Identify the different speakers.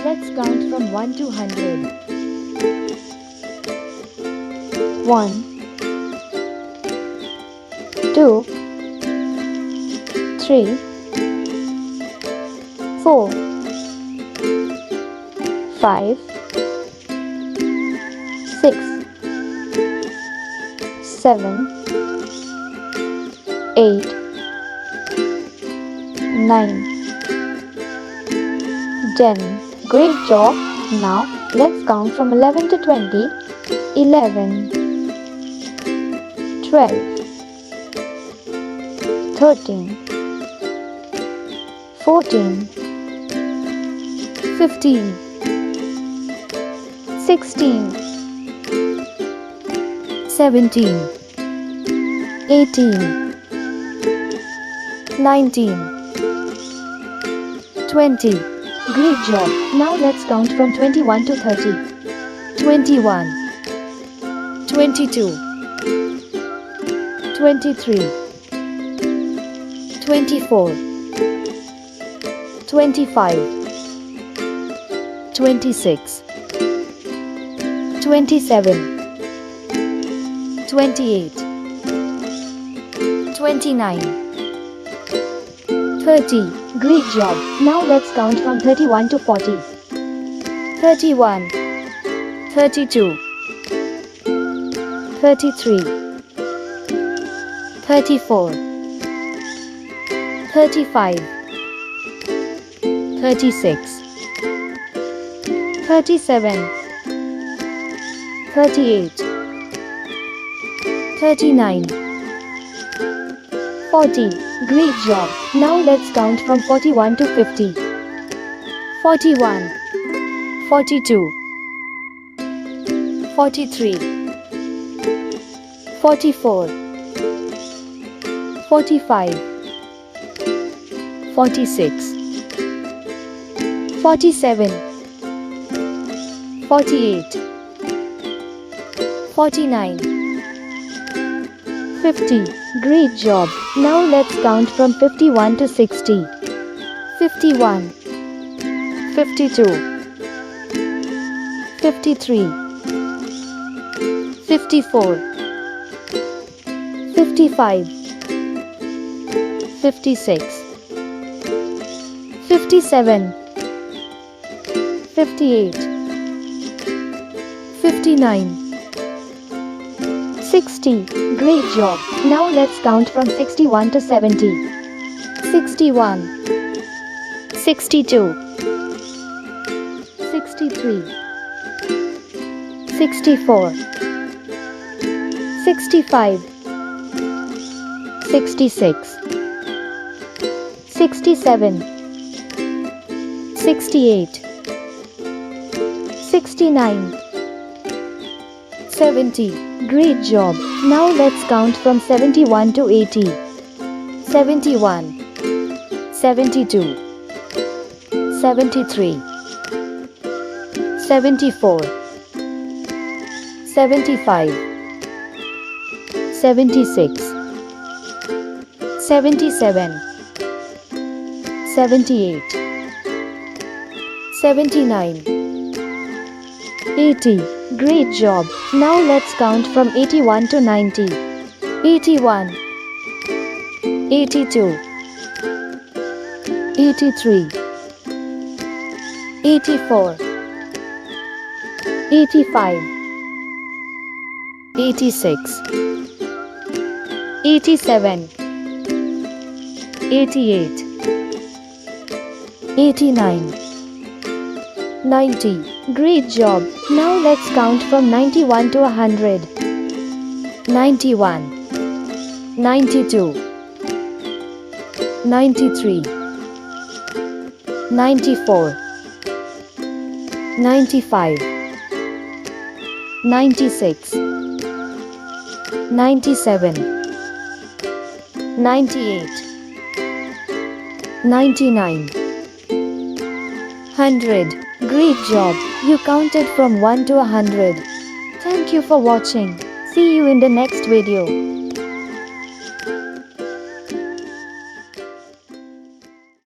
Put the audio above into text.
Speaker 1: let's count from 1 to 100. 1 2 3 4 5 6 7 8 9 10. Great job! Now let's count from 11 to 20. 11 12 13 14 15 16 17 18 19 20. Great job! Now let's count from 21 to 30. 21 22 23 24 25 26 27 28 29 30. Great job! Now let's count from 31 to 40. 31 32 33 34 35 36 37 38 39 40. Great job! Now let's count from 41 to 50. 41 42 43 44 45 46 47 48 49 50. Great job! Now let's count from 51 to 60. 51 52 53 54 55 56 57 58 59 60. Great job! Now let's count from 61 to 70. 61 62 63 64 65 66 67 68 69 70. Great job! Now let's count from 71 to 80. 71 72 73 74 75 76 77 78 79 80. Great job! Now let's count from 81 to 90. 81 82 83 84 85 86 87 88 89 90. Great job! Now let's count from 91 to 100. 91 92 93 94 95 96 97 98 99 100. Great job! You counted from 1 to 100. Thank you for watching. See you in the next video.